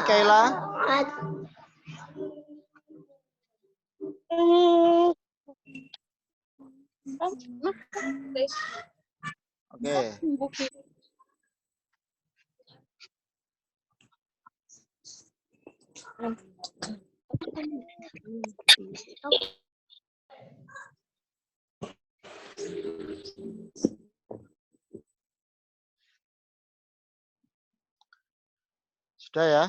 Kayla? Oke. Sudah ya?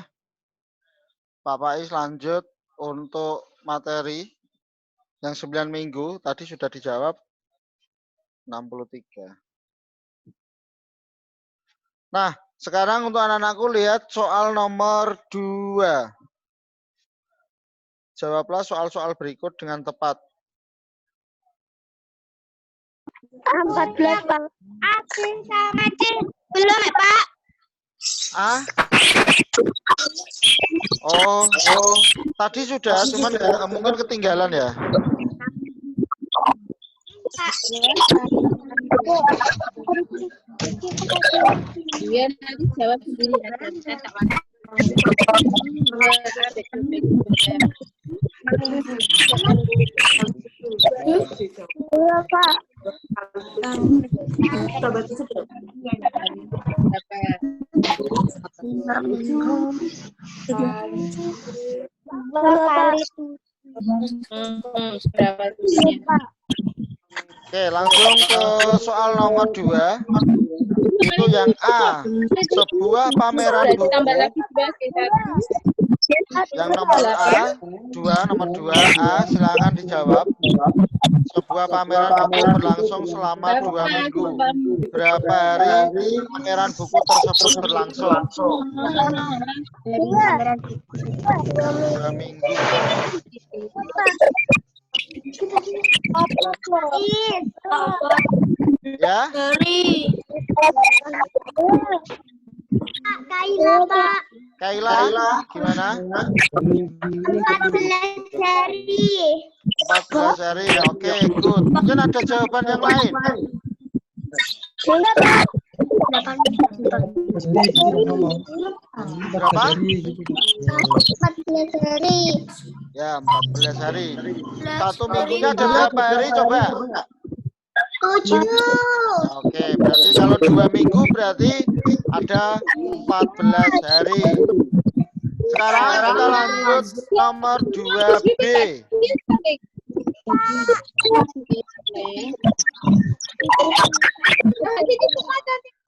Pak Faiz lanjut untuk materi yang 9 minggu tadi sudah dijawab 63. Nah, sekarang untuk anak-anakku lihat soal nomor 2. Jawablah soal-soal berikut dengan tepat. 14, Pak. Aku sama C. Belum ya, Pak? Ah? Oh, tadi sudah, cuman mungkin ketinggalan ya. Dia nanti jawab sendiri aja. Iya, Pak. Oke, langsung ke soal nomor 2. Itu yang A. Sebuah pameran buku. Yang nomor A, nomor 2 A, silakan dijawab. Sebuah pameran buku berlangsung selama 2 minggu. Berapa hari pameran buku tersebut berlangsung? 2 minggu. Ya? Kaila, Pak. Kaila, gimana? 14 hari. 14 hari. Oke, good. Mungkin ada jawaban yang lain. Enggak, Pak. Berapa? 14 hari. Ya, 14 hari. 1 minggunya ada berapa hari coba? 7. Oke, berarti kalau 2 minggu berarti ada 14 hari. Sekarang kita lanjut nomor 2B.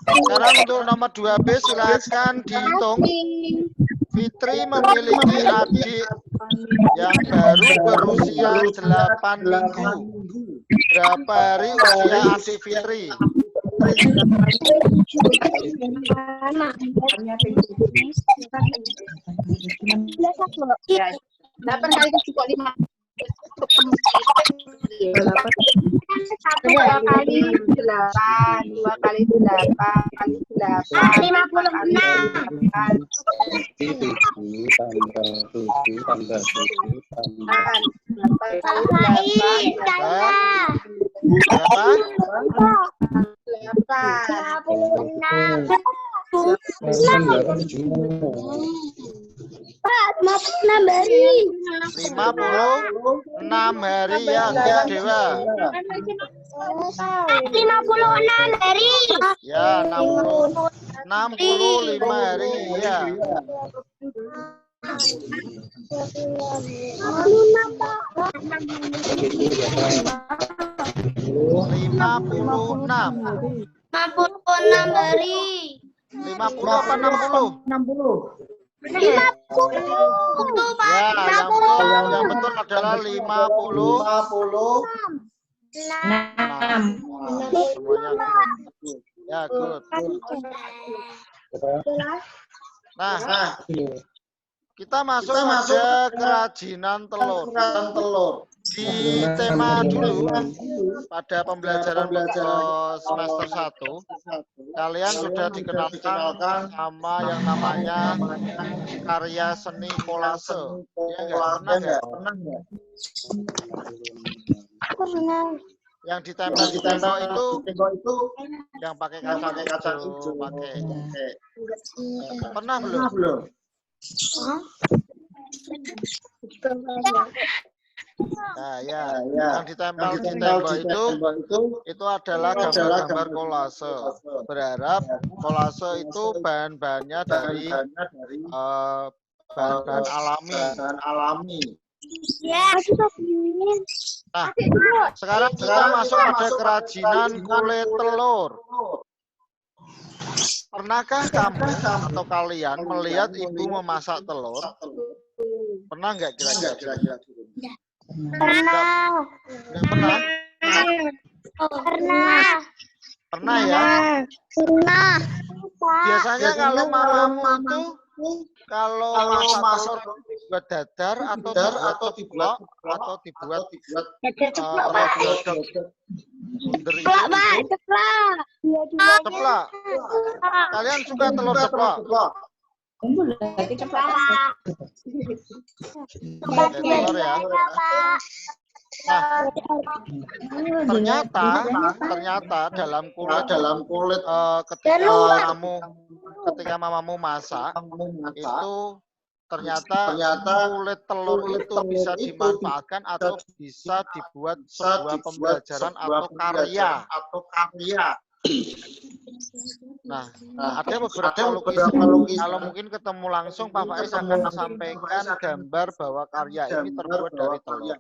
Sekarang untuk nomor 2B silakan dihitung. Fitri memiliki adik yang baru berusia 8 minggu. Berapa hari usia adik Fitri? 8 kali 7 kok 5. 2 kali 8, 2 kali 8 kali 8. 56 hari. 56 hari ya, Kak Dewa. 56 hari. Ya, 65 hari ya. 56 hari. 50 apa 60? 50. Ya, yang betul adalah 50. 6. Semuanya good. Ya, good. Nah, kita masuk pada kerajinan telur. Di tema dulu pada pembelajaran semester 1 kalian sudah dikenalkan sama yang namanya karya seni kolase. Ya enggak? Pernah enggak? Pernah. Yang ditempel di tembok itu yang pakai kacang hijau, pakai. Pernah belum? Nah, ya. Yang ditempel di tembok itu adalah gambar-gambar kolase. Berharap kolase itu bahan-bahannya dari bahan-bahan alami. Ya, Nah, sekarang kita masuk pada kerajinan kulit telur. Pernahkah kamu atau kalian melihat ibu memasak telur? Pernah nggak kira-kira? pernah. Nggak pernah? Pernah. Pernah ya? Pernah. Biasanya kalau mamamu itu kalau masak telur dibuat dadar atau dibuat atau dibuat diodok bunder itu. Ceplok. Kalian suka telur ceplok? Telur ya. Nah, ternyata dalam kulit ketika mamamu masak itu ternyata kulit telur itu bisa dimanfaatkan atau bisa dibuat sebuah pembelajaran atau karya. Nah, ada beberapa lukisan. Kalau mungkin ketemu langsung, Pak Faiz akan sampaikan gambar bahwa karya ini terbuat dari telur.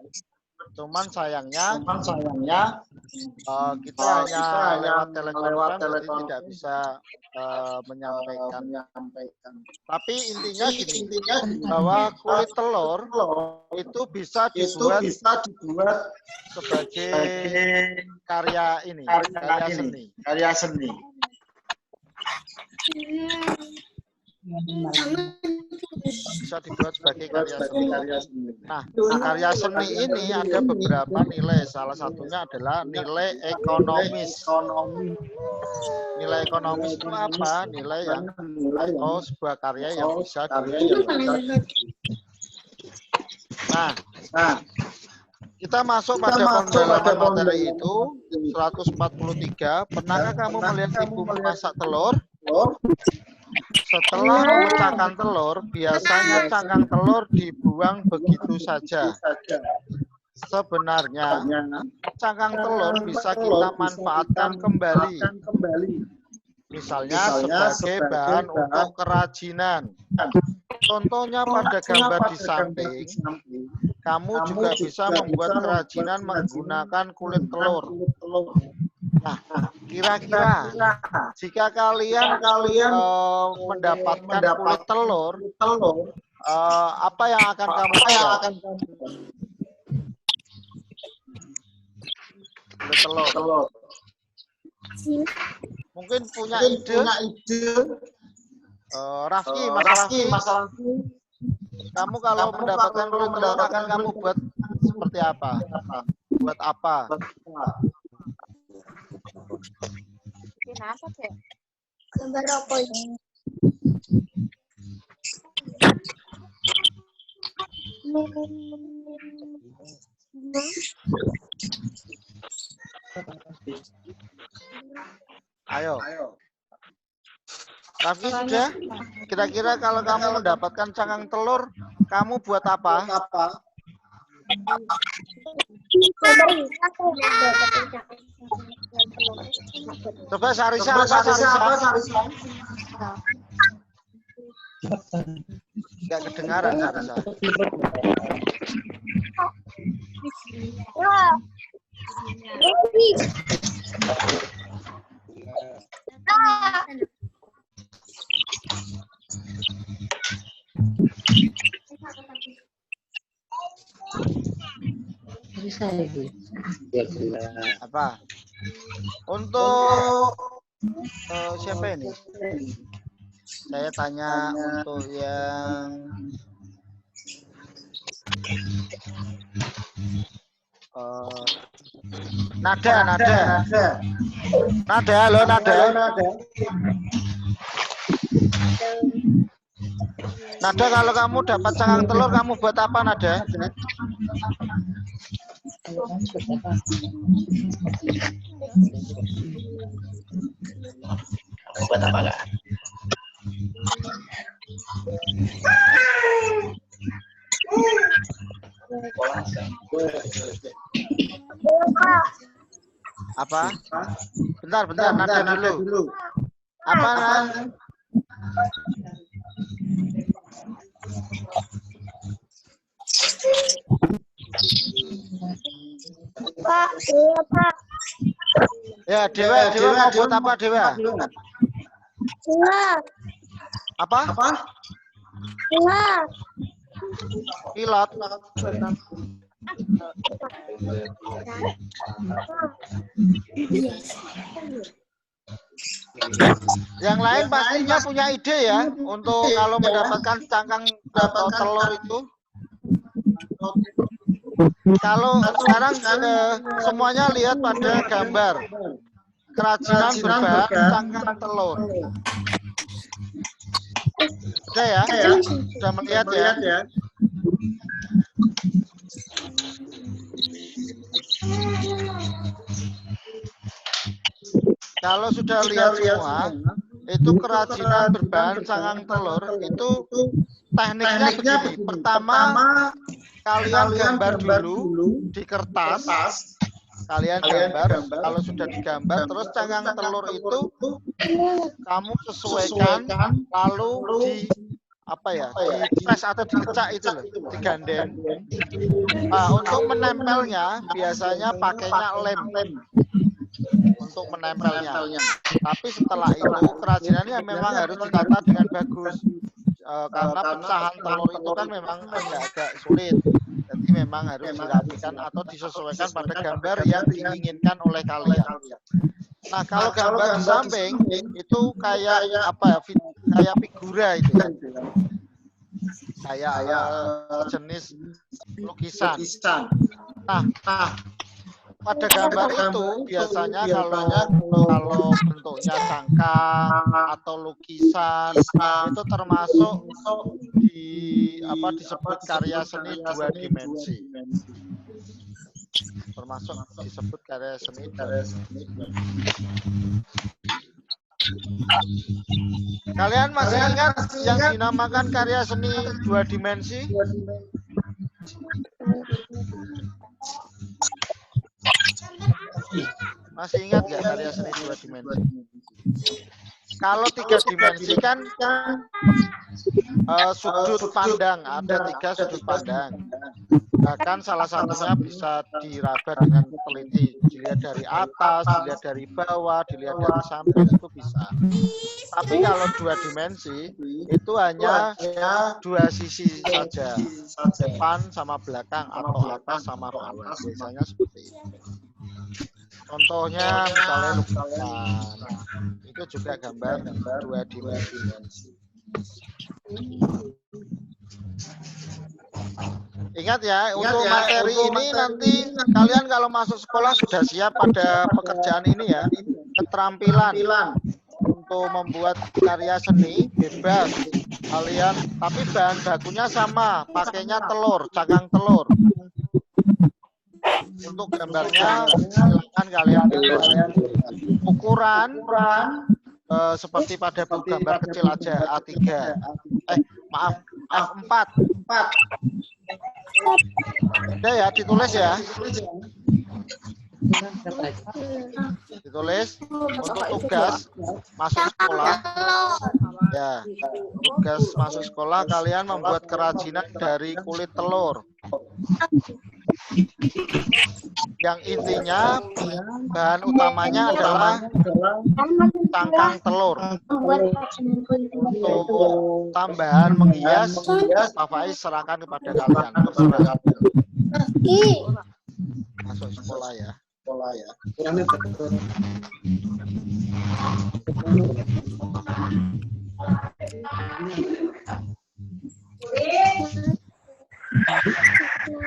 Cuman sayangnya kita hanya lewat telekonferensi jadi tidak bisa menyampaikan. Tapi intinya gini, bahwa kulit telur itu bisa dibuat sebagai karya seni. Bisa dibuat sebagai karya seni. Nah, karya seni ini ada beberapa nilai. Salah satunya adalah nilai ekonomis. Nilai ekonomis itu apa? Nilai yang atau sebuah karya yang bisa dijual. Nah, kita masuk pada pendalaman materi itu 143. Pernahkah kamu melihat ibu memasak telur? Setelah memecahkan telur, biasanya cangkang telur dibuang begitu saja. Sebenarnya, cangkang telur bisa kita manfaatkan kembali. Misalnya sebagai bahan untuk kerajinan. Contohnya pada gambar di samping, kamu juga bisa membuat kerajinan menggunakan kulit telur. Nah, kira-kira jika kalian mendapatkan kulit telur, apa yang akan kamu buat? Kulit telur. Mungkin punya ide. Rafki, Mas Rafki. Kamu kalau mendapatkan kulit telur akan kamu buat seperti apa? Buat apa? Kenapa, Cek? Gambar apa ini? Ayo. Rafki sudah? Kira-kira kalau kamu mendapatkan cangkang telur, kamu buat apa? Coba Sarisa apa Sarisa? Enggak kedengaran Sarisa. Apa? Untuk siapa ini? Saya tanya untuk yang Nada, halo Nada. Nada, kalau kamu dapat cangkang telur, kamu buat apa, Nada? Buat apa kak? Apa? Bentar, nada dulu. Apa, Nan? Pak, iya Pak. Ya, Dewa mau buat apa, Dewa? Bunga, Apa? bunga. Pilot. Yang lain pastinya punya ide ya untuk kalau mendapatkan cangkang atau telur itu. Kalau sekarang semuanya lihat pada gambar kerajinan berbahan cangkang telur. Sudah ya? Sudah melihat ya? Kalau sudah lihat semua, itu kerajinan berbahan cangkang telur, itu tekniknya begini. Pertama, kalian gambar dulu di kertas. Kalian gambar, kalau sudah digambar, terus cangkang telur itu kamu sesuaikan, lalu di press atau dikecak itu loh, digandeng. Nah, untuk menempelnya biasanya pakainya lem untuk menempelnya. Tapi setelah itu kerajinannya memang harus ditata dengan bagus. Karena pecahan telur itu kan memang agak sulit. Jadi memang harus dirapikan atau disesuaikan pada gambar yang diinginkan oleh kalian. Nah, kalau gambar di samping itu kayak kayak figura itu. Kayak sejenis lukisan. Nah, pada gambar itu biasanya kalau bentuknya cangkang atau lukisan itu termasuk disebut karya seni 2 dimensi. Termasuk disebut karya seni 2 dimensi. Kalian masih ingat yang dinamakan karya seni 2 dimensi? Masih ingat nggak karya seni 2 dimensi? Kalau 3 dimensi kan sudut pandang, ada 3 sudut pandang. Bahkan salah satunya bisa diraba dengan teliti, dilihat dari atas, dilihat dari bawah, dilihat dari samping, itu bisa. Tapi kalau 2 dimensi itu hanya 2 sisi saja, depan sama belakang atau atas sama bawah, biasanya seperti itu. Contohnya misalnya lukisan, itu juga gambar 2 dimensi. Ingat ya, untuk materi ini nanti kalian kalau masuk sekolah sudah siap pada pekerjaan ini ya, keterampilan untuk membuat karya seni bebas kalian, tapi bahan bakunya sama, pakainya telur, cangkang telur. Untuk gambarnya silakan kalian tulis. Ukuran seperti pada buku gambar kecil aja, A3. F4. Udah ya, ditulis ya. Ditulis untuk tugas masuk sekolah. Ya, tugas masuk sekolah kalian membuat kerajinan dari kulit telur. Yang intinya bahan utamanya adalah cangkang telur. Untuk tambahan menghias, Pak Faiz serahkan kepada kalian. Terserah. Masuk sekolah ya.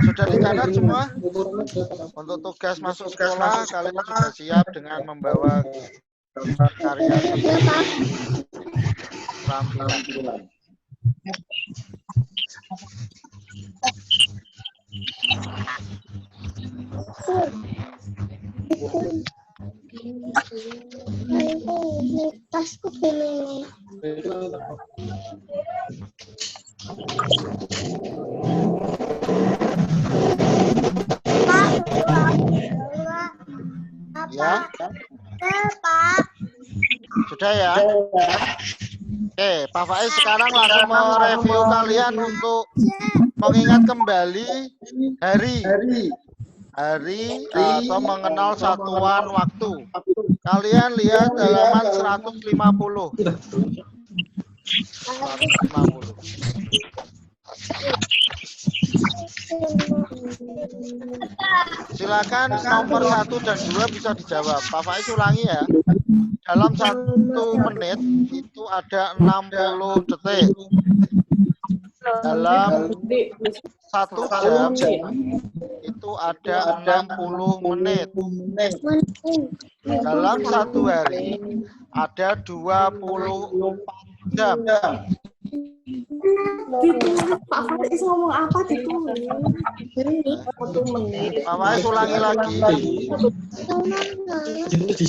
Sudah dicatat semua? Untuk tugas masuk sekolah kalian sudah siap dengan membawa karya seni keterampilan. Tasku pilih. Ya, Pak. sudah ya. Oke, Pak Faiz sekarang langsung mereview kalian untuk mengingat kembali hari atau mengenal satuan waktu. Kalian lihat halaman 150. Silakan nomor 1 dan 2 bisa dijawab. Pak Faiz ulangi ya. Dalam 1 menit itu ada 60 detik. Dalam 1 jam itu ada 60 menit. Dalam 1 hari ada 24 jam. Ditulis Pak Faiz ngomong apa ditulis? Pak Faiz ulangi lagi.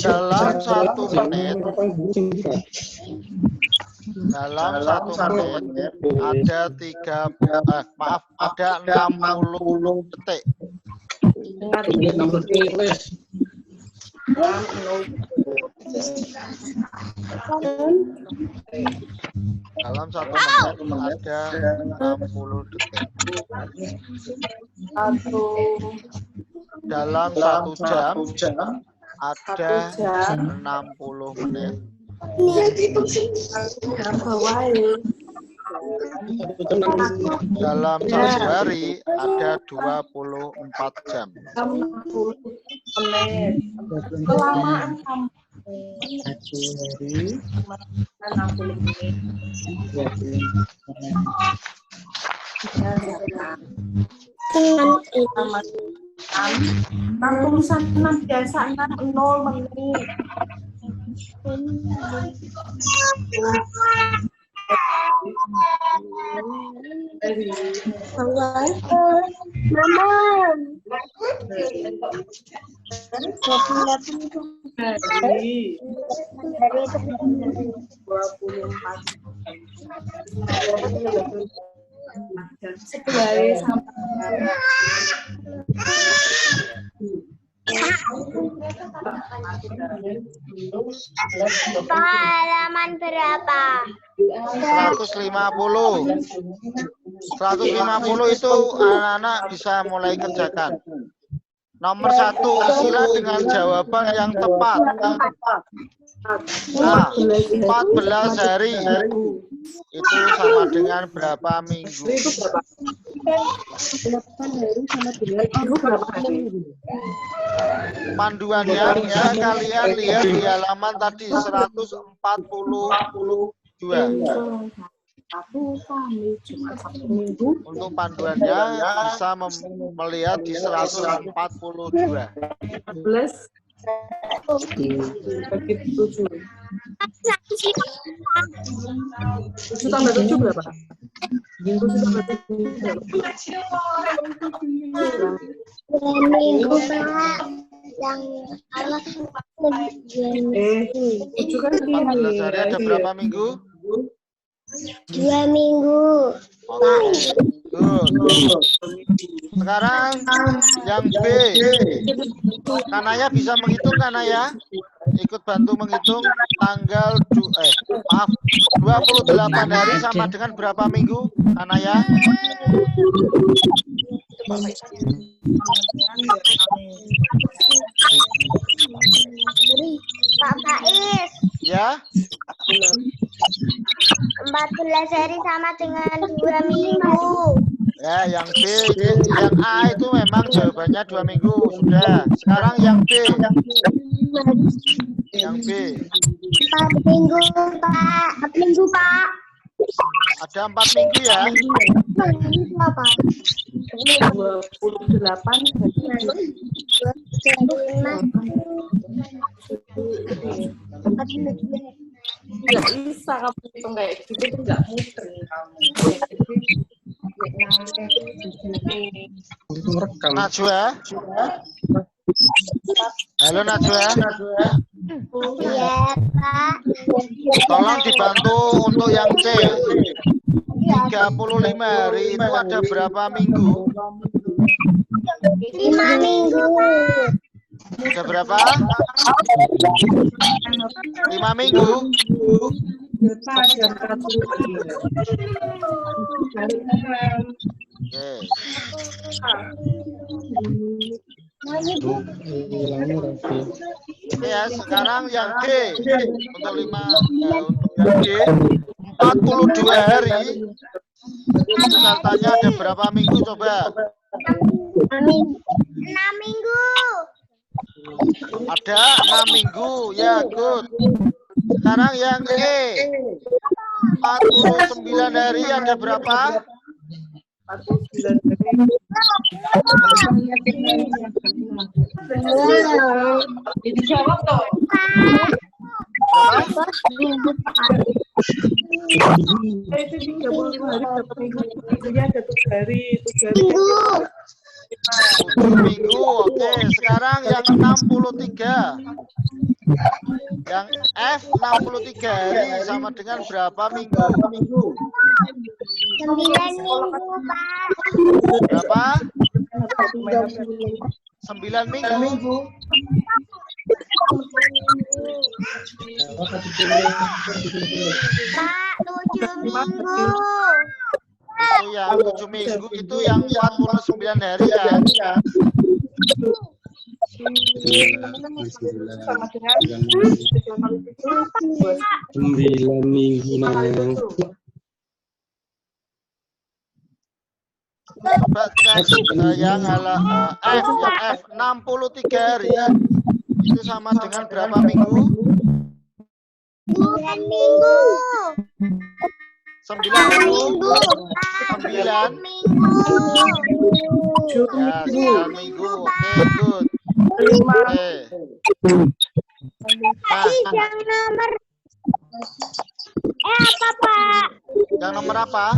Dalam 1 menit ada 60 detik. Dalam 1 menit ada 60 detik. Dalam 1 jam ada 60 menit. Dalam 1 hari ada 24 jam. Kelamaan kamu. Tulisan 6 biasa 0 menit. Halaman berapa? 150. 150 itu anak-anak bisa mulai kerjakan. Nomor 1, istilah dengan jawaban yang tepat. Nah, 14 hari itu sama dengan berapa minggu? Panduannya ya, kalian lihat di halaman tadi 142. Untuk panduannya bisa melihat di 142. 11 bagi 7. 7 tambah 7 berapa? 7 tambah 7 Minggu, Pak. Yang Allah 7 kan 14 hari ada berapa minggu? 2 minggu. Oke, good. Sekarang yang B. Kanaya bisa menghitung, Kanaya? Ikut bantu menghitung tanggal 28 hari sama dengan berapa minggu, Kanaya? Pak Faiz. Ya. 14 hari sama dengan 2 minggu. Ya, yang B, yang A itu memang jawabannya 2 minggu. Sudah. Sekarang yang B. Yang B. 4 minggu, Pak. 4 minggu, Pak. Ada 4 minggu ya. 4 minggu apa? 28 nggak bisa kamu hitung kayak gitu tuh nggak muter kamu. Najwa. Halo Najwa. Ya, Pak. Tolong dibantu untuk yang C. 35 hari itu ada berapa minggu? 5 minggu. Ada berapa? 5 minggu. Oke. Oke ya, sekarang yang D untuk 5 untuk yang D 42 hari. Pesertanya ada berapa minggu coba? 6 minggu. Ada 6 minggu. Ya, good. Sekarang yang E 49 hari ada berapa? 49 dijawab toh. Berapa? Itu 35 hari berapa minggu? Minggunya ada 7 hari, 7 hari. Minggu. 7 minggu. Oke, sekarang yang 63. Yang F 63 hari sama dengan berapa minggu? 9 minggu, Pak. Berapa? 9 minggu. Pak, 7 minggu. Itu yang 7 minggu itu yang 49 hari kan? Sama dengan 9 minggu nang. Coba cek yang F 63 hari itu sama dengan berapa minggu? 9 minggu. 9 minggu. 9 minggu. ya 9 minggu. Oke, good. Oke. Yang nomor apa, Pak? Yang nomor apa?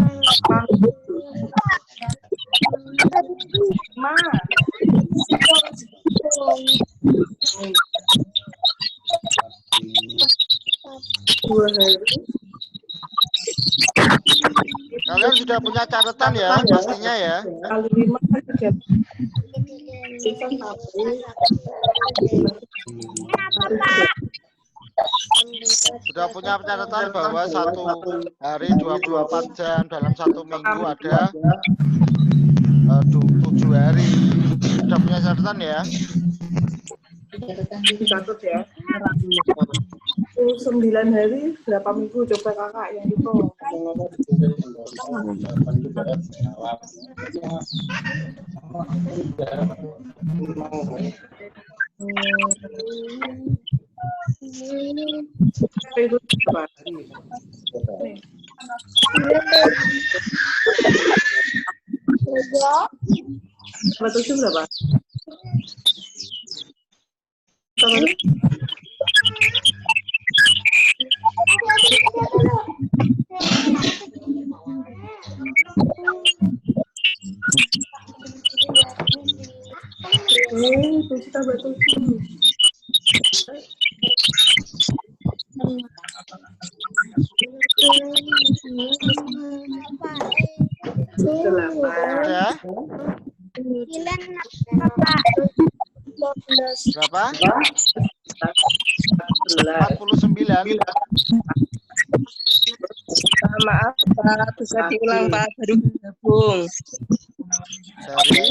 Kalian sudah punya catatan ya, pastinya ya. kali 5 3. Kenapa, Pak? Sudah punya catatan bahwa 1 hari 24 jam dalam 1 minggu ada 7 hari. Sudah punya catatan ya? Catat ya. 9 hari berapa minggu coba kakak yang itu. Itu berapa hari? Betul sih berapa? Itu kita betul sih. Sudah? 9 apa, Pak? Berapa? 11. 49. Maaf Pak, bisa diulang Pak, baru gabung. Dari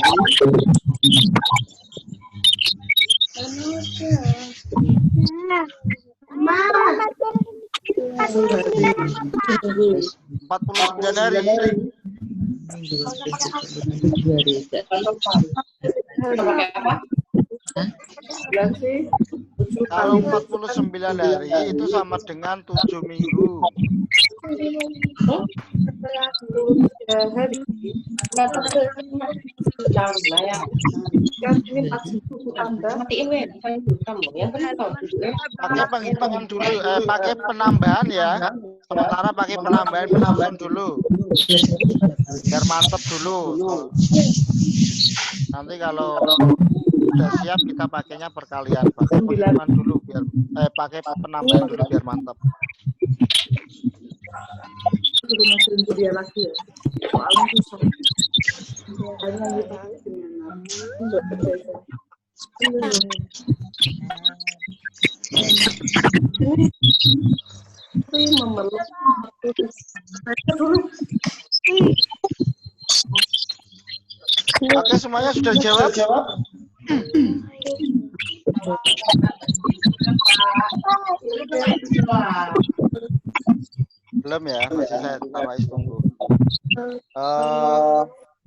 Mama. 49 hari. Kalau 49 hari itu sama dengan 7 minggu. Pakai penghitungan dulu, pakai penambahan ya. Sementara pakai penambahan dulu. Biar mantep dulu. Nanti kalau sudah siap kita pakainya perkalian, pakai penghitungan dulu biar pakai penambahan dulu biar mantap. Suruh masukin ke dia lagi ya. Soalnya susah. Tapi memeluk dulu. Oke, semuanya sudah dijawab? Belum ya, masih saya Pak Faiz tunggu.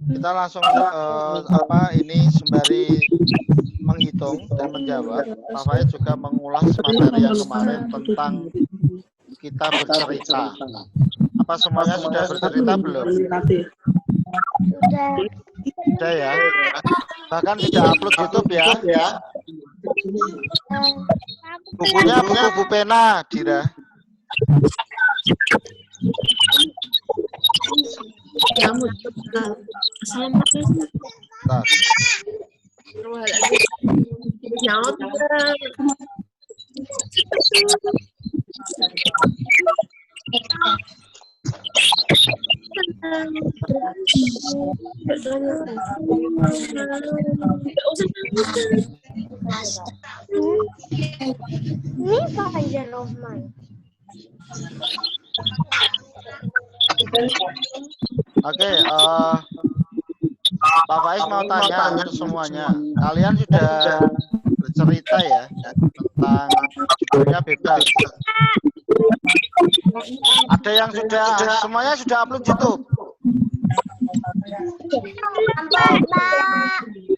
Kita langsung ini sembari menghitung dan menjawab. Pak Faiz juga mengulas materi yang kemarin tentang kita bercerita. Apa semuanya sudah bercerita belum? Sudah. Sudah ya. Bahkan sudah upload YouTube ya. Bukunya buku pena, Dira. Bentar. Ini Fajar Rohman. Oke, Pak Faiz mau tanya untuk semuanya. Kalian sudah bercerita ya tentang judulnya bebas. Ada yang sudah, semuanya sudah upload YouTube.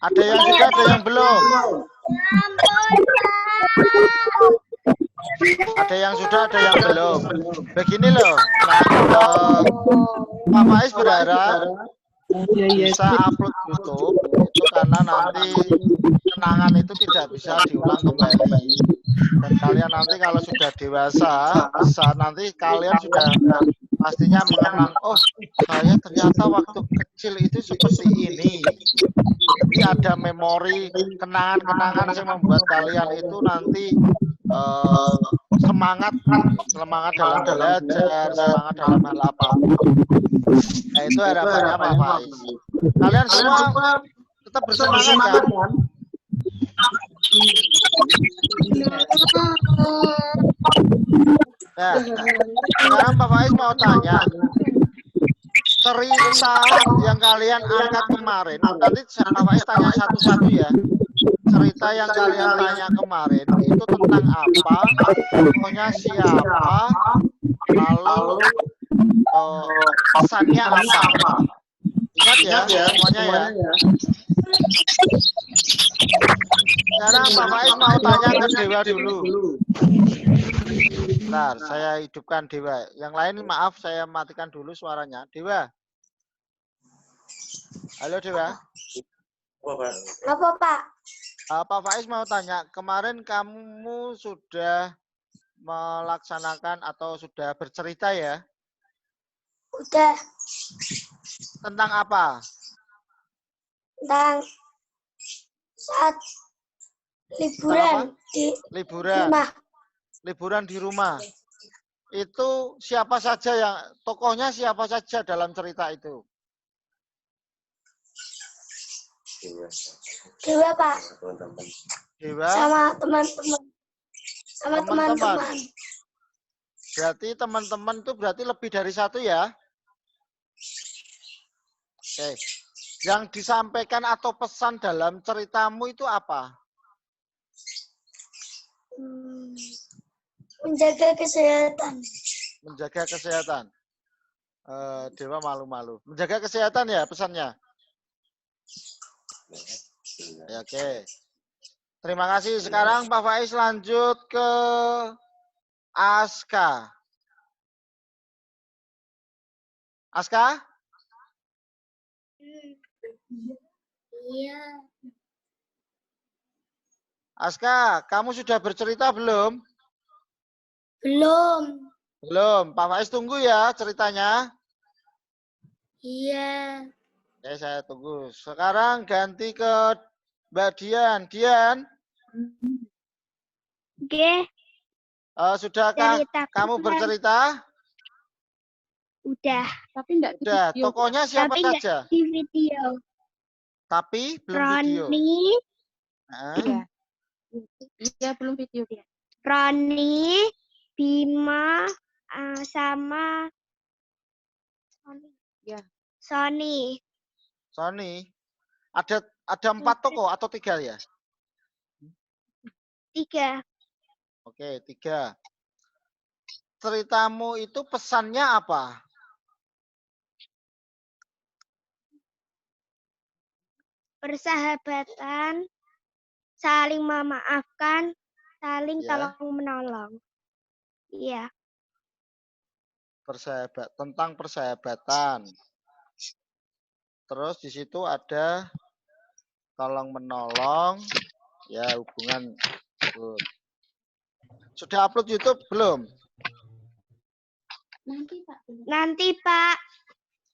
Ada yang sudah, ada yang belum. Ada yang sudah, ada yang belum. Begini loh, Pak Faiz berharap bisa upload YouTube itu karena nanti kenangan itu tidak bisa diulang kembali. Dan kalian nanti kalau sudah dewasa, saat nanti kalian sudah pastinya mengenang, oh saya ternyata waktu kecil itu seperti ini. Jadi ada memori, kenangan-kenangan yang membuat kalian itu nanti semangat dalam belajar, semangat dalam hal apapun. Nah itu harapannya Pak Faiz. Kalian semua tetap bersemangat kan? Nah, sekarang Pak Faiz mau tanya, cerita yang kalian angkat kemarin, nanti Pak Faiz tanya satu-satu ya. Cerita yang kalian tanya kemarin itu tentang apa, tokohnya siapa, lalu pesannya apa. Ingat ya semuanya ya. Sekarang Pak Faiz mau tanya ke Dewa dulu. Bentar, saya hidupkan Dewa. Yang lain maaf saya matikan dulu suaranya. Dewa. Halo Dewa. Apa Pak? Pak Faiz mau tanya, kemarin kamu sudah melaksanakan atau sudah bercerita ya? Udah. Tentang apa? Tentang saat liburan di rumah. Liburan di rumah. Itu siapa saja yang tokohnya siapa saja dalam cerita itu? Dewa Pak. Dewa. Sama teman-teman. Sama teman-teman. Berarti teman-teman itu berarti lebih dari satu ya? Oke. Yang disampaikan atau pesan dalam ceritamu itu apa? Menjaga kesehatan. Menjaga kesehatan. Dewa malu-malu. Menjaga kesehatan ya pesannya? Ya, oke. Terima kasih. Sekarang Pak Faiz lanjut ke Aska. Aska? Iya. Aska, kamu sudah bercerita belum? Belum. Belum. Pak Faiz tunggu ya ceritanya. Iya. Oke, saya tunggu. Sekarang ganti ke Mbak Dian. Dian, Oke, sudahkah cerita kamu keren. bercerita? Udah, Tapi enggak di Sudah. video. Tokohnya siapa tapi nggak saja? di video. Tapi belum video. Roni, Nah, Iya. Iya, belum video dia. Roni, Bima, sama Ya. Sony. Sony. Ada 4 tokoh atau 3 ya? 3. Oke, 3. Ceritamu itu pesannya apa? Persahabatan, saling memaafkan, saling Ya. tolong menolong. Iya. Tentang persahabatan. Terus di situ ada tolong menolong, ya hubungan. Sudah upload YouTube belum? Nanti Pak.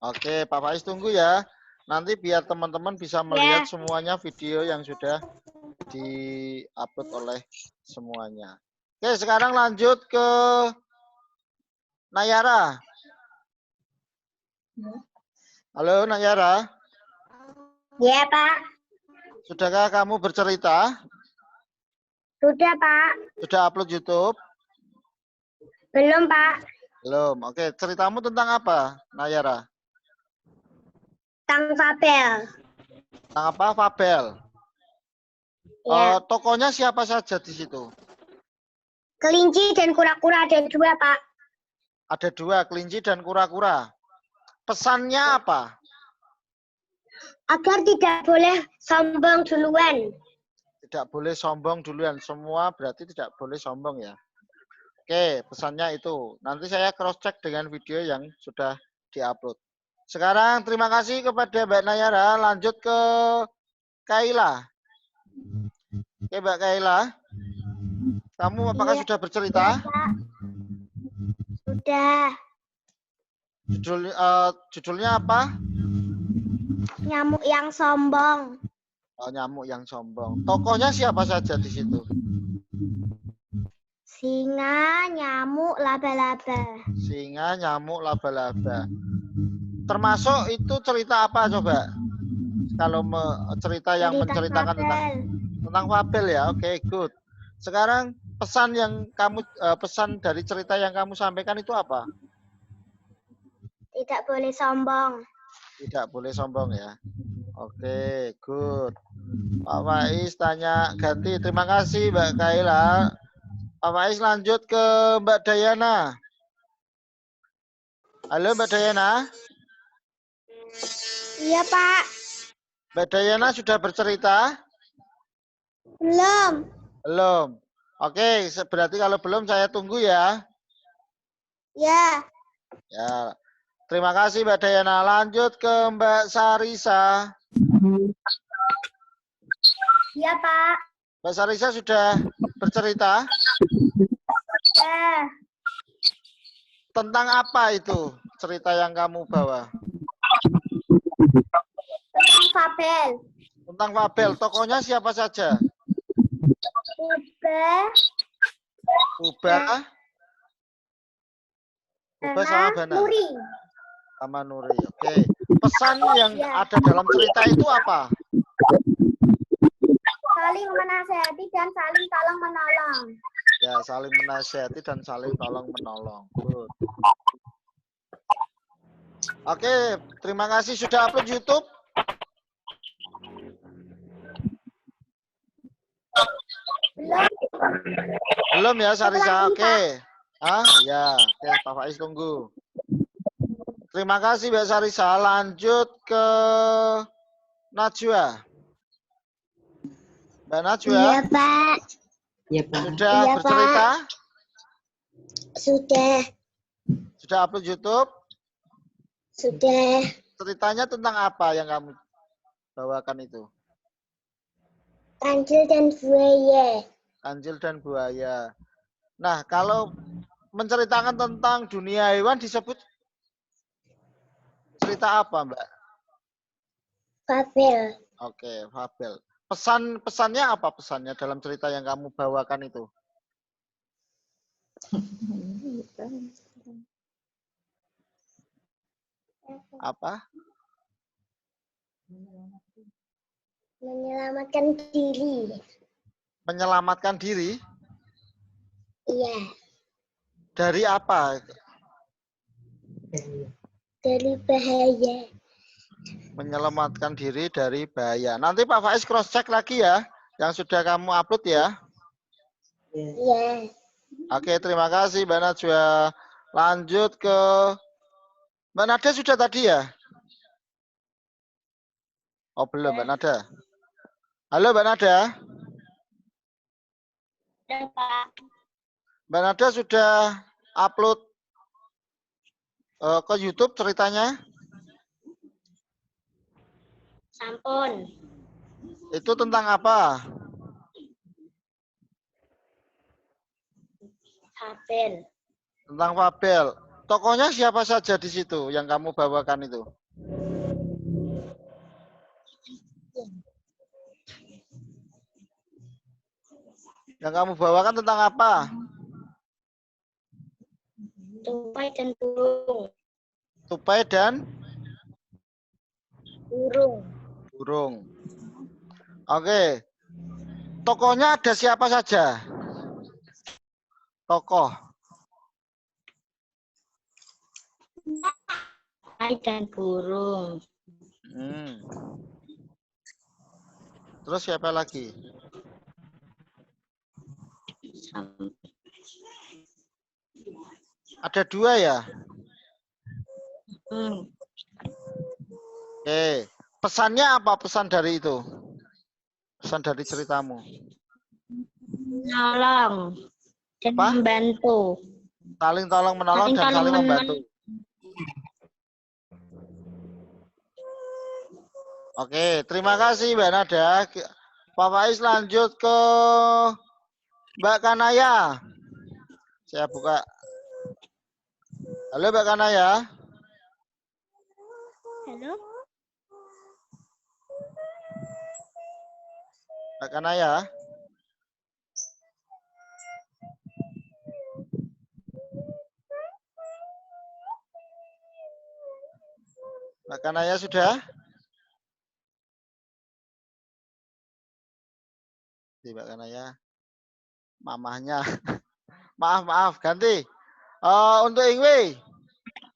Oke, Pak Faiz tunggu ya. Nanti biar teman-teman bisa melihat semuanya video yang sudah di-upload oleh semuanya. Oke, sekarang lanjut ke Nayara. Halo Nayara. Ya Pak. Sudahkah kamu bercerita? Sudah Pak. Sudah upload YouTube? Belum Pak. Belum. Oke, ceritamu tentang apa, Nayara? Tang Fabel. Tentang apa, Fabel? Ya. Tokohnya siapa saja di situ? Kelinci dan kura-kura ada 2 Pak. Ada 2, kelinci dan kura-kura. Pesannya apa? Agar tidak boleh sombong duluan. Tidak boleh sombong duluan. Semua berarti tidak boleh sombong ya. Oke, pesannya itu. Nanti saya cross check dengan video yang sudah diupload. Sekarang terima kasih kepada Mbak Nayara. Lanjut ke Kaila. Oke, Mbak Kaila. Kamu apakah Iya. sudah bercerita? Pak. Sudah. Judulnya apa? Nyamuk yang sombong. Nyamuk yang sombong. Tokohnya siapa saja di situ? Singa, nyamuk, laba-laba. Singa, nyamuk, laba-laba. Termasuk itu cerita apa coba? Kalau cerita yang menceritakan tentang fabel ya. Oke, good. Sekarang pesan yang kamu pesan dari cerita yang kamu sampaikan itu apa? Tidak boleh sombong. Tidak boleh sombong ya. Oke, good. Pak Faiz tanya ganti. Terima kasih Mbak Kaila. Pak Faiz lanjut ke Mbak Dayana. Halo Mbak Dayana. Iya Pak. Mbak Dayana sudah bercerita? Belum. Belum. Oke, berarti kalau belum saya tunggu ya. Ya. Ya. Terima kasih Mbak Dayana. Lanjut ke Mbak Sarisa. Iya Pak. Mbak Sarisa sudah bercerita? Tentang apa itu cerita yang kamu bawa? Tentang fabel. Tentang fabel. Tokohnya siapa saja? Ubah sama Bana. Nuri. Sama Nuri. Oke. Pesan yang ada dalam cerita itu apa? Saling menasihati dan saling tolong menolong. Ya, saling menasihati dan saling tolong menolong. Good. Oke, terima kasih sudah upload YouTube. Belum ya Sarisa. Oke. Ya, oke Pak Faiz tunggu. Terima kasih Mbak Sarisa. Lanjut ke Najwa. Mbak Najwa. Iya Pak. Ya, Pak. Sudah Iya, bercerita? Pak. Sudah. Sudah upload YouTube? Sudah. Ceritanya tentang apa yang kamu bawakan itu? Kancil dan buaya. Kancil dan buaya. Nah, kalau menceritakan tentang dunia hewan disebut cerita apa, Mbak? Fabel. Oke, fabel. Pesannya apa pesannya dalam cerita yang kamu bawakan itu? Apa? Menyelamatkan diri. Menyelamatkan diri Iya. dari apa? Dari bahaya. Menyelamatkan diri dari bahaya. Nanti Pak Faiz cross check lagi ya, yang sudah kamu upload ya. Iya. Oke, terima kasih Mbak Najwa. Lanjut ke Mbak Nada sudah tadi ya? Oh belum Mbak Nada. Halo Mbak Nada. Dan Pak. Mbak Nada sudah upload ke YouTube ceritanya? Sampun. Itu tentang apa? Fabel. Tentang Fabel. Tokohnya siapa saja di situ yang kamu bawakan itu? Yang kamu bawakan tentang apa? Tupai dan burung. Tupai dan Burung. burung. Oke. Tokohnya ada siapa saja? Tokoh. Tupai dan burung. Terus siapa lagi? Ada 2 ya? Oke. Pesannya apa pesan dari itu? Pesan dari ceritamu. Menolong dan Apa? membantu. Saling tolong menolong dan saling membantu. Oke, terima kasih Mbak Nada. Pak Faiz lanjut ke Mbak Kanaya. Saya buka. Halo Mbak Kanaya. Halo. Mbak Kanaya. Mbak Kanaya sudah? Di Mbak Kanaya. Mamahnya. Maaf, ganti. Untuk Ingwi.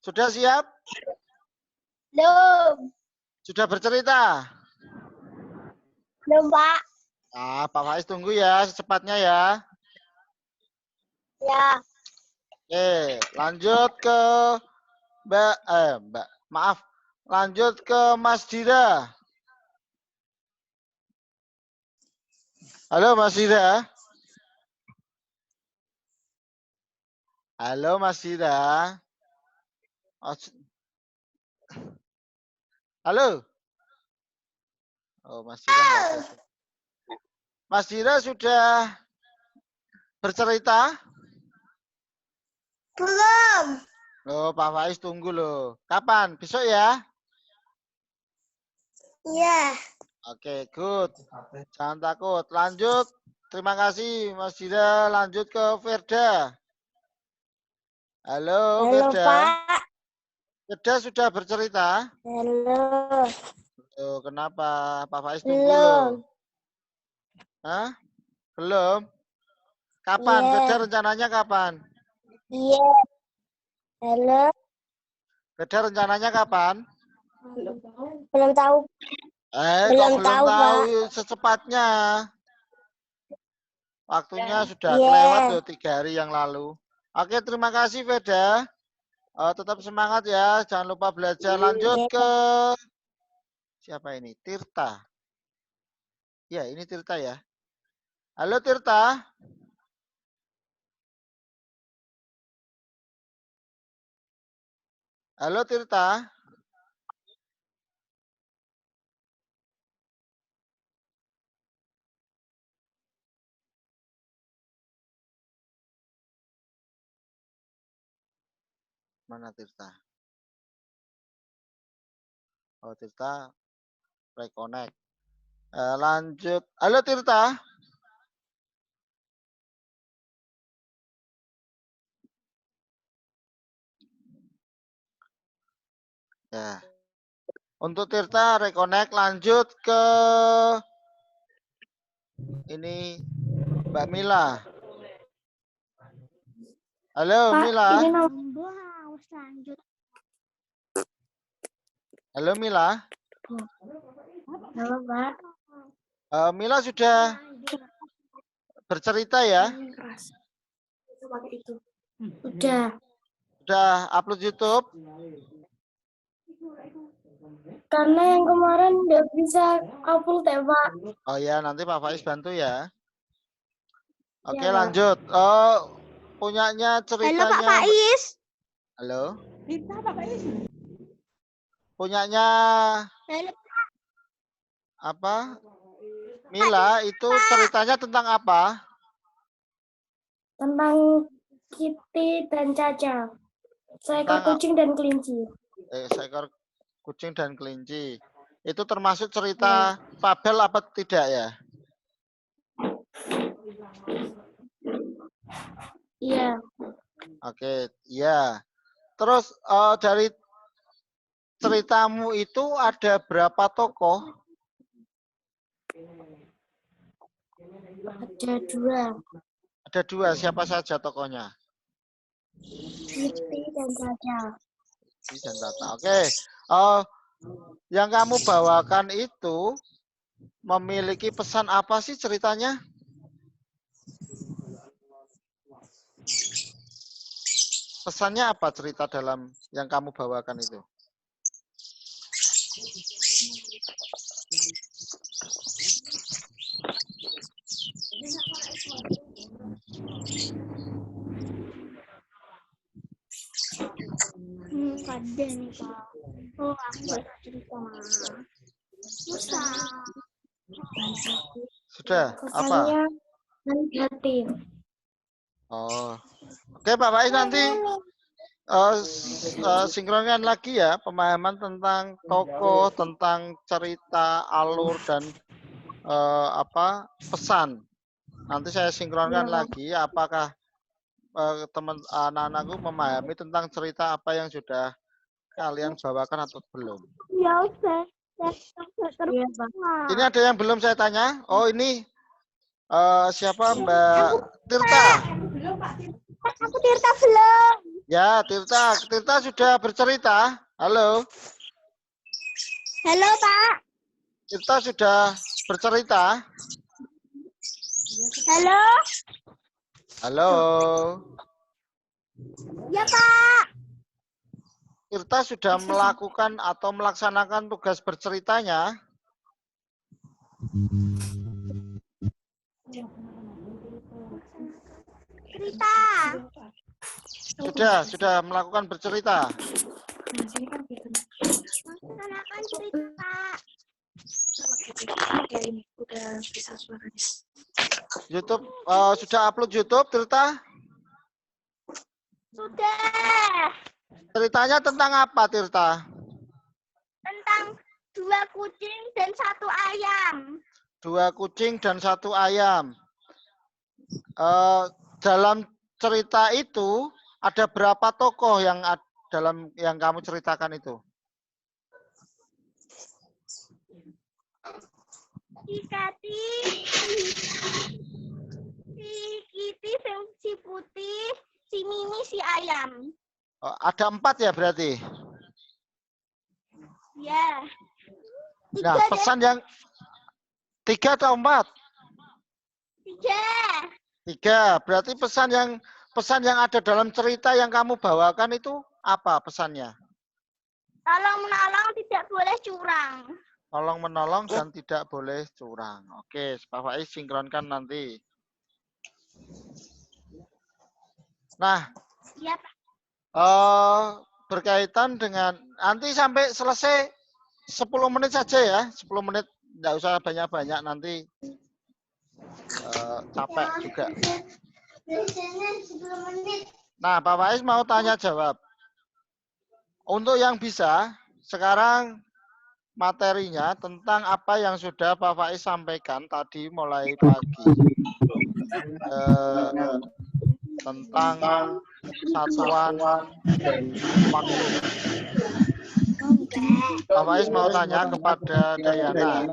Sudah siap? Belum. Sudah bercerita? Belum, Pak. Nah, Pak Faiz tunggu ya, secepatnya ya. Ya. Oke, lanjut ke Mbak, maaf. Lanjut ke Mas Dira. Halo Mas Dira. Halo Mas Dira. Oh, halo. Oh, Mas Dira nggak ada. Mas Dira sudah bercerita? Belum. Loh, Pak Faiz tunggu loh. Kapan? Besok ya? Iya. Oke, good. Jangan takut. Lanjut. Terima kasih Mas Dira. Lanjut ke Verda. Halo, Halo, Verda. Pak. Verda sudah bercerita? Halo. Loh, kenapa? Pak Faiz tunggu loh. Hah? Belum? Kapan? Iya. Verda rencananya kapan? Iya. Halo. Verda rencananya kapan? Belum tahu. Kok Belum belum tahu, tahu Pak. secepatnya? Waktunya sudah Iya. kelewat loh 3 hari yang lalu. Oke, terima kasih Veda. Tetap semangat ya. Jangan lupa belajar. Lanjut Iya. ke siapa ini? Tirta. Ya, ini Tirta ya. Halo Tirta. Halo Tirta. Mana Tirta? Oh, Tirta reconnect. Lanjut. Halo Tirta. Ya. Untuk Tirta reconnect, lanjut ke ini Mbak Mila. Halo Mila. Harus lanjut. Halo Mila. Halo, Pak. Mila sudah bercerita ya? Udah. Sudah upload YouTube? Karena yang kemarin nggak bisa upload ya, Pak. Oh ya, nanti Pak Faiz bantu ya. Oke, Pak. lanjut. Punyanya Halo, ceritanya. Pak Faiz. Halo. Punyanya Halo, apa? Mila, itu ceritanya tentang apa? tentang Kitty dan Caca. Seekor Tentang kucing dan kelinci. seekor kucing dan kelinci. Itu termasuk cerita fabel apa tidak ya? Iya. Oke, iya. Terus dari ceritamu itu ada berapa tokoh? Ada dua. Ada dua, siapa saja tokohnya? Kitty dan Caca. Ini dan Tata. Oke. Yang kamu bawakan itu memiliki pesan apa sih ceritanya? Pesannya apa cerita dalam yang kamu bawakan itu? Ada nih, Pak. Oh, aku nggak cerita. Susah. Sudah, apa? Pesannya hati. Oh. Oke, Pak Faiz nanti sinkronkan lagi ya pemahaman tentang tokoh, tentang cerita, alur dan pesan. Nanti saya sinkronkan lagi apakah teman anak-anakku memahami tentang cerita apa yang sudah kalian bawakan atau belum. Ya, udah. Iya, Pak. Ini ada yang belum saya tanya. Oh, ini siapa Mbak Tirta? Aku Tirta belum. Ya, Tirta. Tirta sudah bercerita. Halo. Halo, Pak. Tirta sudah bercerita. Halo. Halo. Ya, Pak. Tirta sudah melakukan atau melaksanakan tugas berceritanya. Cerita. Sudah melakukan bercerita. Melaksanakan cerita. Udah bisa suaranya. YouTube sudah upload YouTube, Tirta? Sudah. Ceritanya tentang apa, Tirta? Tentang 2 kucing dan 1 ayam. 2 kucing dan 1 ayam. Dalam cerita itu ada berapa tokoh yang dalam yang kamu ceritakan itu? Si Kati, si Kitty, si Putih, si Mimi, si ayam. Ada 4 ya berarti? Ya. Nah, pesan yang 3 atau 4? 3. Berarti pesan yang ada dalam cerita yang kamu bawakan itu apa pesannya? Tolong menolong, tidak boleh curang. Tolong menolong dan tidak boleh curang. Oke, Pak Faiz sinkronkan nanti. Nah, Ya, Pak. berkaitan dengan nanti sampai selesai 10 menit saja ya. 10 menit, enggak usah banyak-banyak nanti capek juga. Nah, Pak Faiz mau tanya jawab. Untuk yang bisa, sekarang materinya tentang apa yang sudah Pak Faiz sampaikan tadi mulai pagi. Tentang satuan dan waktu. Pak Faiz mau tanya kepada Dayana.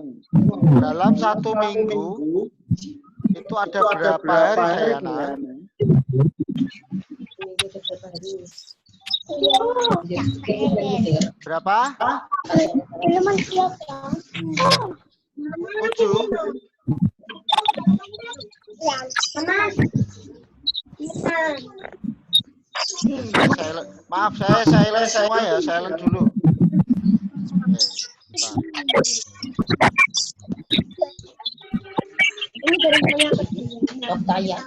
Dalam 1 minggu itu ada berapa hari, Dayana? Berapa? 7. Maaf, saya silent semua ya, silent dulu. Ini dari saya Tanya.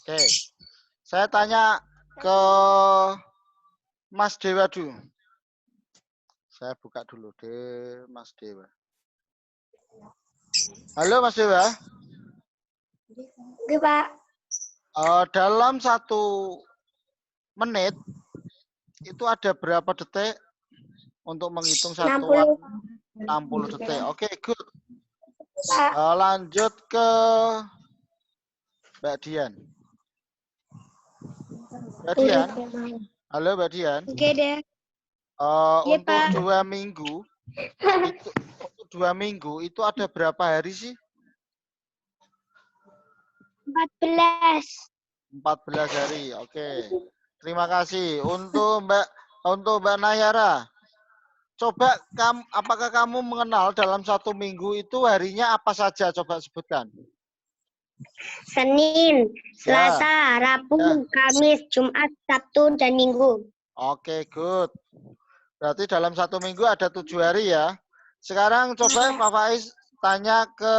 Oke, saya tanya ke Mas Dewa dulu. Saya buka dulu deh, Mas Dewa. Halo Mas Dewa. Oke, Pak. Dalam 1 menit itu ada berapa detik untuk menghitung satuan 60 detik. Oke, good. Lanjut ke Mbak Dian. Mbak Dian. Halo Mbak Dian. Oke deh. Untuk Pak. 2 minggu itu, untuk 2 minggu itu ada berapa hari sih? 14. 14 hari. Oke. Terima kasih. Untuk Mbak Nayara. Coba apakah kamu mengenal dalam 1 minggu itu harinya apa saja? Coba sebutkan. Senin, Selasa, Rabu, Kamis, Jumat, Sabtu, dan Minggu. Oke, good. Berarti dalam 1 minggu ada 7 hari ya. Sekarang coba Pak Faiz tanya ke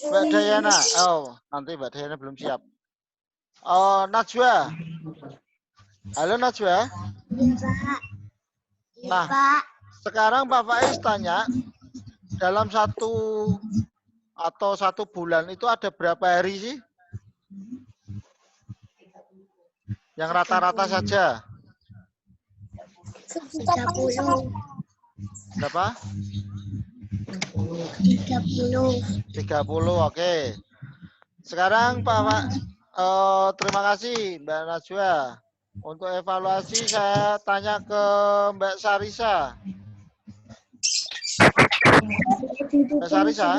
Mbak Dayana. Oh, nanti Mbak Dayana belum siap. Najwa. Halo Najwa. Nah, sekarang Pak Faiz tanya, dalam 1 bulan itu ada berapa hari sih? Yang rata-rata saja. 30. Berapa? 30, oke. Sekarang terima kasih Mbak Najwa. Untuk evaluasi saya tanya ke Mbak Sarisa. Mbak Sarisa?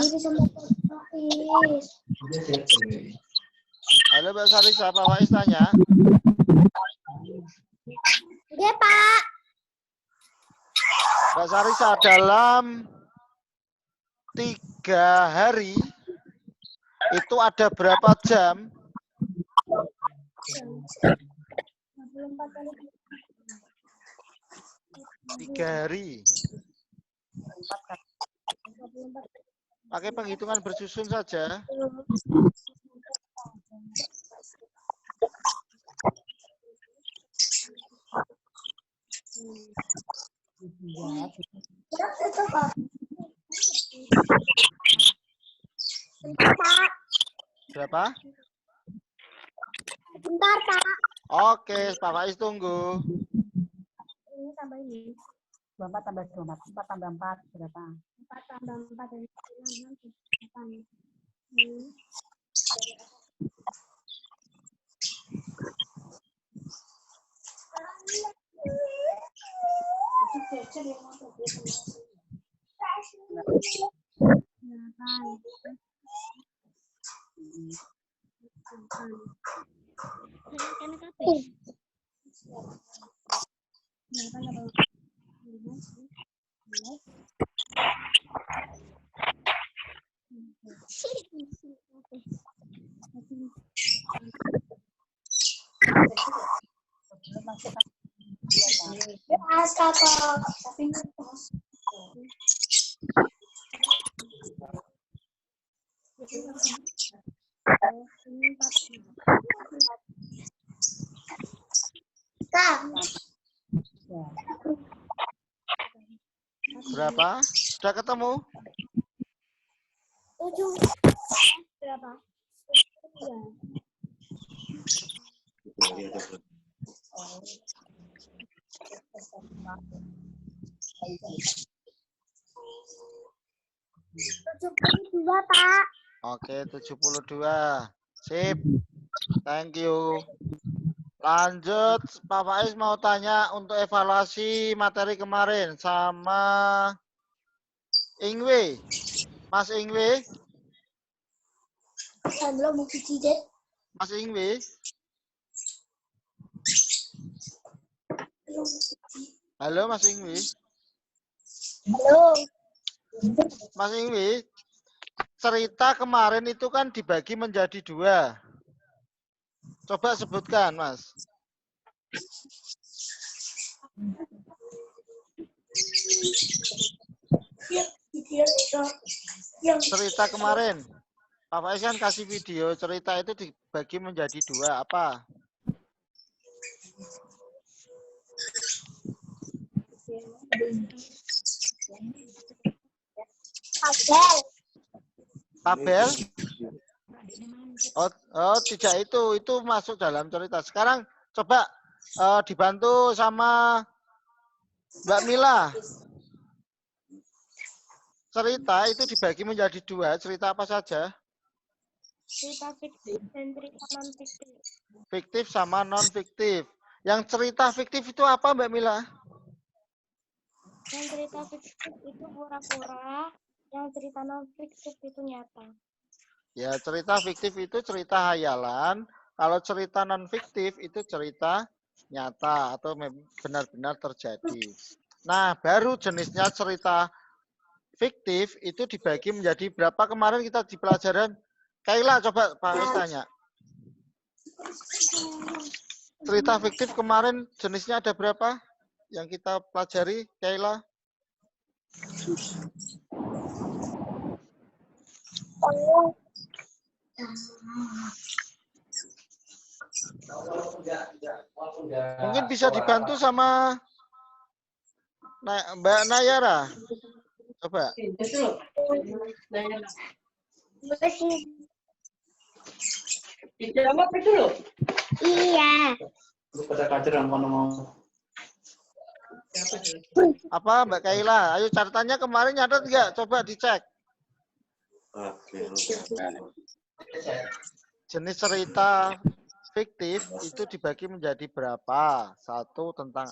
Halo Mbak Sarisa, Pak Faiz tanya. Ya, Pak. Mbak Sarisa, dalam 3 hari itu ada berapa jam? 3 hari. Pakai penghitungan bersusun saja. Berapa? Bentar, Pak. Oke, Pak Faiz tunggu. Ini tambah ini. 24 tambah 24, 4 tambah 4 berapa? 4 tambah 4 dari 9. Berapa? Sudah ketemu? 7. Berapa? Dua, Pak. Oke, 72. Sip. Thank you. Lanjut, Pak Faiz mau tanya untuk evaluasi materi kemarin sama Ingwe. Mas Ingwe? Belum mau cijet. Mas Ingwe? Halo Mas Ingwe? Halo. Mas Ingwe, cerita kemarin itu kan dibagi menjadi 2. Coba sebutkan, Mas. Cerita kemarin. Pak Faiz kan kasih video cerita itu dibagi menjadi 2. Apa? Tabel. Tabel? Oh, tidak itu masuk dalam cerita. Sekarang coba dibantu sama Mbak Mila. Cerita itu dibagi menjadi 2. Cerita apa saja? Cerita fiktif dan cerita non fiktif. Fiktif sama non fiktif. Yang cerita fiktif itu apa, Mbak Mila? Yang cerita fiktif itu pura-pura, yang cerita non fiktif itu nyata. Ya, cerita fiktif itu cerita hayalan. Kalau cerita non fiktif itu cerita nyata atau benar-benar terjadi. Nah, baru jenisnya cerita fiktif itu dibagi menjadi berapa kemarin kita di pelajaran? Kaila, coba Pak Faiz tanya. Cerita fiktif kemarin jenisnya ada berapa yang kita pelajari, Kaila? Mungkin bisa dibantu sama Mbak Nayara. Coba. Dijawab itu loh. Iya. Apa Mbak Kaila? Ayo catatannya kemarin nyatet nggak? Coba dicek. Jenis cerita fiktif itu dibagi menjadi berapa? 1 tentang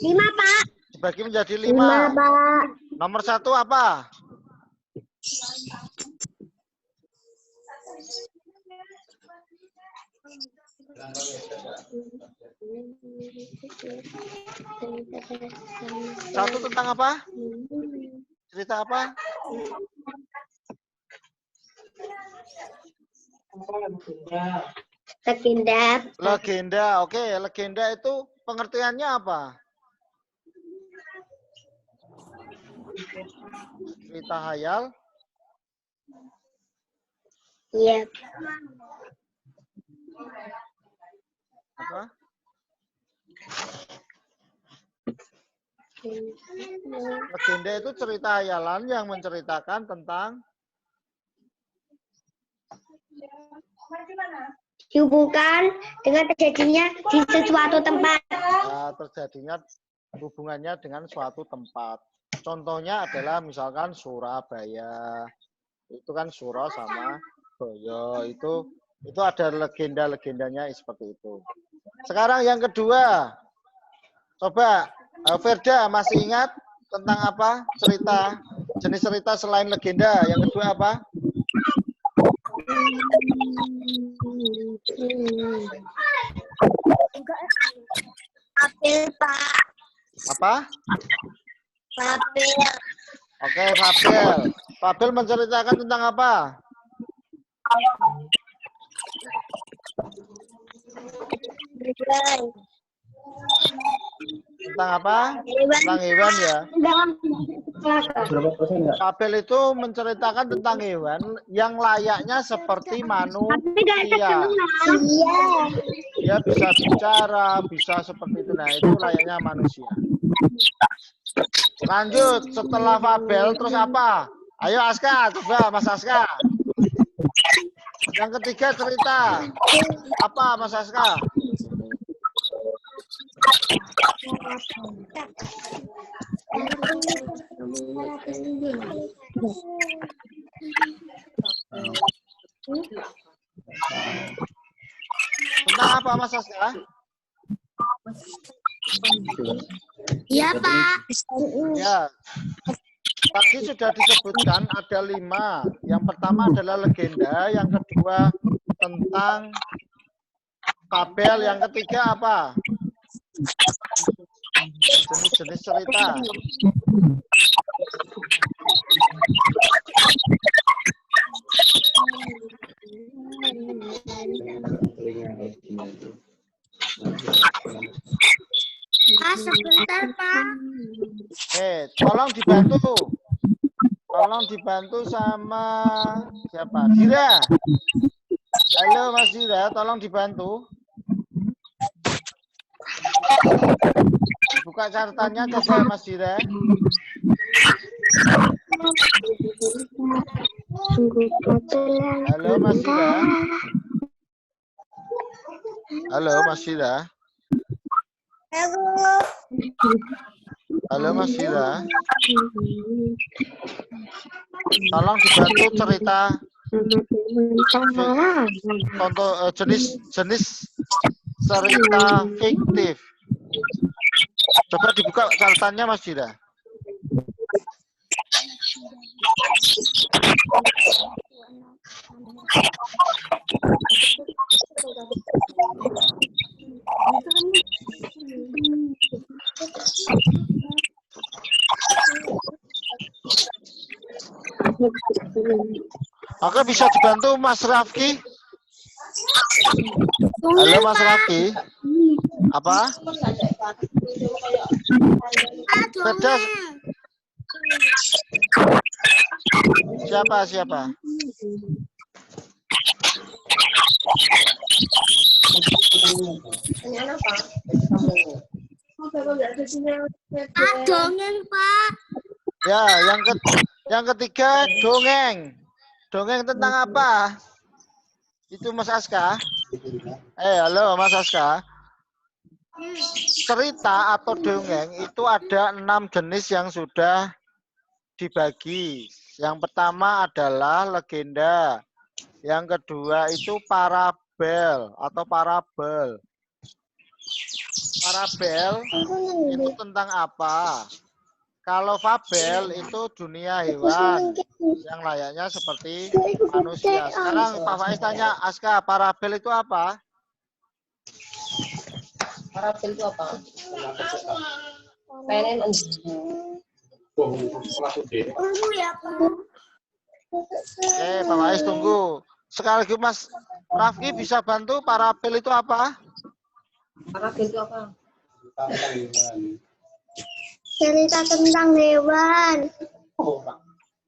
Lima, Pak. dibagi menjadi 5. 5, Pak. Nomor 1 apa? Satu tentang apa? Cerita apa? Legenda. Legenda. Oke, legenda itu pengertiannya apa? Cerita hayal. Iya. Apa? Legenda itu cerita hayalan yang menceritakan tentang dihubungkan dengan terjadinya di sesuatu tempat. Terjadinya hubungannya dengan suatu tempat. Contohnya adalah misalkan Surabaya. Itu kan Suro sama Boyo. Itu ada legenda-legendanya seperti itu. Sekarang yang kedua. Coba Firda masih ingat tentang apa? Jenis cerita selain legenda. Yang kedua apa? Fabel, Pak. Apa? Fabel. Oke, fabel. Fabel menceritakan tentang apa? Tentang apa? Tentang hewan ya. Fabel itu menceritakan tentang hewan yang layaknya seperti manusia. Iya. Dia bisa bicara, bisa seperti itu. Nah, itu layaknya manusia. Lanjut, setelah fabel terus apa? Ayo Aska, coba Mas Aska. Yang ketiga cerita. Apa Mas Aska? Tentang apa Mas Aska? Iya, Pak. Ya. Tadi sudah disebutkan ada 5. Yang pertama adalah legenda, yang kedua tentang fabel, yang ketiga apa? Jenis-jenis cerita. Sebentar, Pak. Tolong dibantu. Tolong dibantu sama siapa? Dira. Halo Mas Dira, tolong dibantu. Buka catatannya coba Mas Dira. Halo Mas Dira. Halo Mas Dira. Halo Mas Dira. Tolong dibantu cerita contoh jenis cerita fiktif. Coba dibuka catatannya Mas Dira. Oke, bisa dibantu Mas Rafki? Halo Mas Rafki. Apa? Beda. Siapa? Dongeng, Pak. Ya, yang ketiga dongeng. Dongeng tentang apa? Itu Mas Aska. Halo Mas Aska. Cerita atau dongeng itu ada 6 jenis yang sudah dibagi. Yang pertama adalah legenda. Yang kedua itu parabel atau parabel. Parabel itu tentang apa? Kalau fabel itu dunia hewan yang layaknya seperti manusia. Sekarang Pak Faiz tanya, Aska, parabel itu apa? Parabel itu apa? PNN. Oke, Pak Faiz tunggu. Sekali lagi Mas Rafki bisa bantu parabel itu apa? Parabel itu apa? Cerita tentang hewan.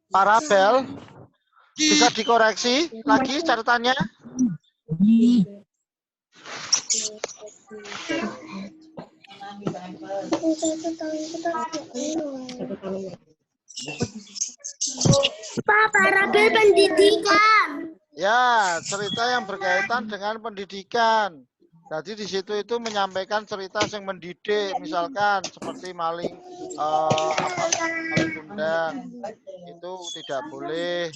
Parabel bisa dikoreksi lagi catatannya? Pak, parabel pendidikan. Ya, cerita yang berkaitan dengan pendidikan. Jadi di situ itu menyampaikan cerita yang mendidik, misalkan seperti maling kundang itu tidak boleh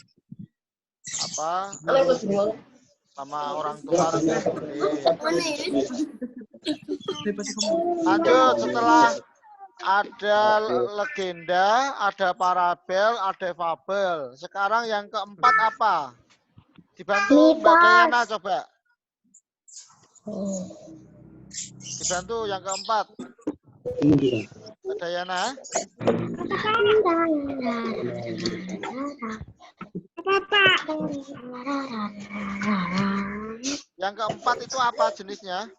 sama orang tua tidak boleh. Lanjut, setelah ada legenda, ada parabel, ada fabel. Sekarang yang keempat apa? Dibantu Mbak Dayana coba. Dibantu yang keempat. Mbak Dayana. Yang keempat itu apa jenisnya?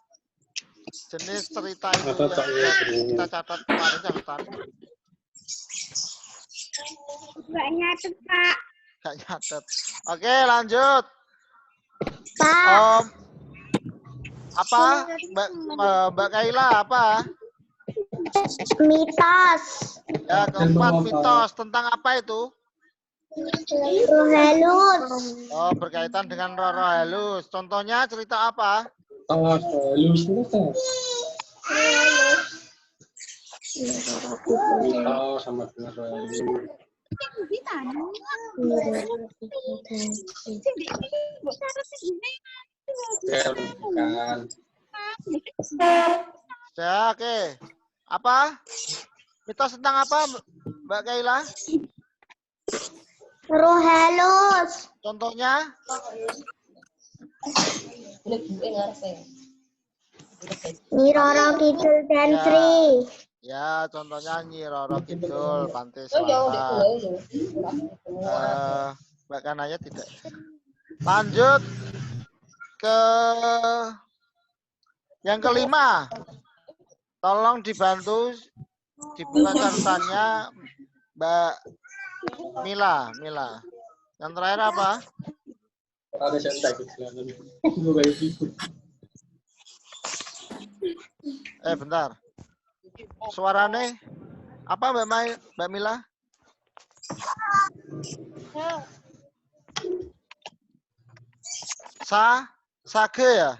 Jenis cerita itu yang kita catat kemarin catatan. Gak nyatet, Pak. Gak nyatet. Oke, lanjut. Pak. Apa? Mbak Kaila apa? Mitos. Ya, keempat mitos. Tentang apa itu? Roh halus. Oh, berkaitan dengan roh halus. Contohnya cerita apa? Halus itu kan. Cerita sama dengan halus. Bukan. Ya, oke. Apa? Mitos tentang apa, Mbak Kaila? Roh halus. Contohnya? Nyi Roro Kidul dan Ya. Sri. Ya, contohnya Nyi Roro Kidul, Pantai Selatan. Mbak Kanaya tidak. Lanjut ke yang kelima. Tolong dibantu dibuka catatannya Mbak Mila. Yang terakhir apa? Ada santai Bentar. Suarane apa Mbak Mila? Sage ya?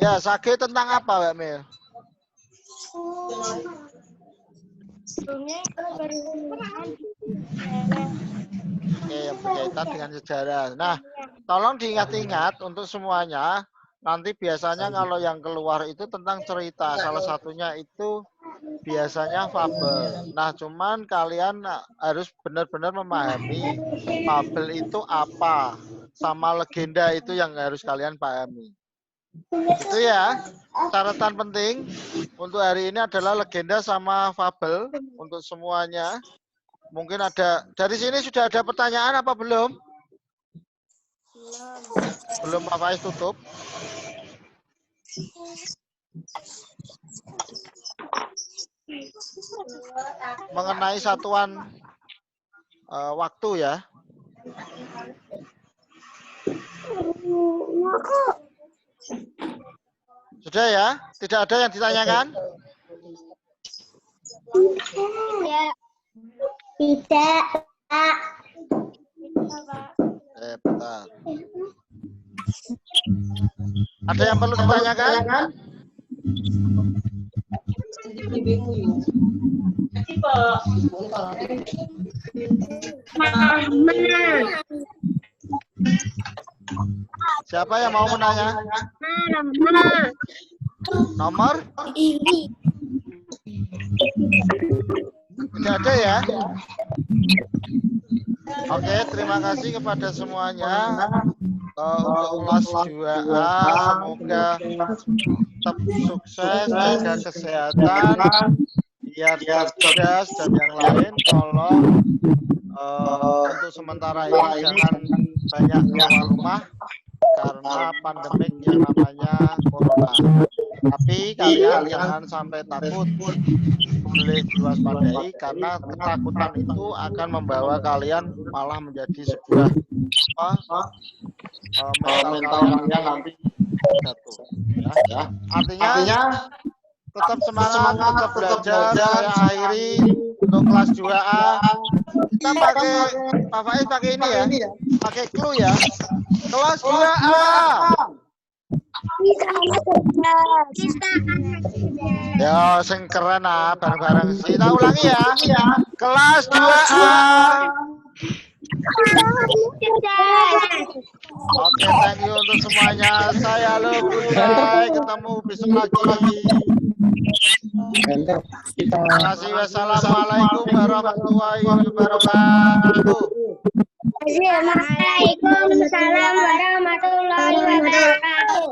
Ya, sage tentang apa, Mbak Mil? Oke, yang berkaitan dengan sejarah. Nah, tolong diingat-ingat untuk semuanya. Nanti biasanya kalau yang keluar itu tentang cerita. Salah satunya itu biasanya fabel. Nah, cuman kalian harus benar-benar memahami fabel itu apa. Sama legenda itu yang harus kalian pahami. Itu ya, catatan penting untuk hari ini adalah legenda sama fabel untuk semuanya. Mungkin ada, dari sini sudah ada pertanyaan apa belum? Belum, Pak Faiz tutup. Mengenai satuan waktu ya. Sudah ya? Tidak ada yang ditanyakan? Tidak. Bentar. Ada yang perlu ditanyakan? Siapa yang mau menanya? Nomor? Tidak ada ya? Oke, terima kasih kepada semuanya. Untuk kelas 2A, semoga tetap sukses, jaga kesehatan, biar cerdas dan yang lain. Tolong untuk sementara ini jangan banyak keluar rumah karena pandemik yang namanya corona. Tapi kalian jangan sampai takut, boleh diwaspadai karena ketakutan itu akan membawa kalian malah menjadi sebuah mental kalian nanti jatuh. Ya. Artinya tetap semangat, tetap belajar. Saya akhiri untuk kelas 2A. Kita pakai Pak Faiz pakai ini ya, pakai clue ya. Kelas 2A. Ya, sing keren bareng-bareng. Kita ulangi ya. Kelas 2A. Oke, thank you untuk semuanya. Saya Goodbye. Ketemu besok lagi. Terima kasih. Wassalamualaikum warahmatullahi wabarakatuh. Waalaikumsalam warahmatullahi wabarakatuh.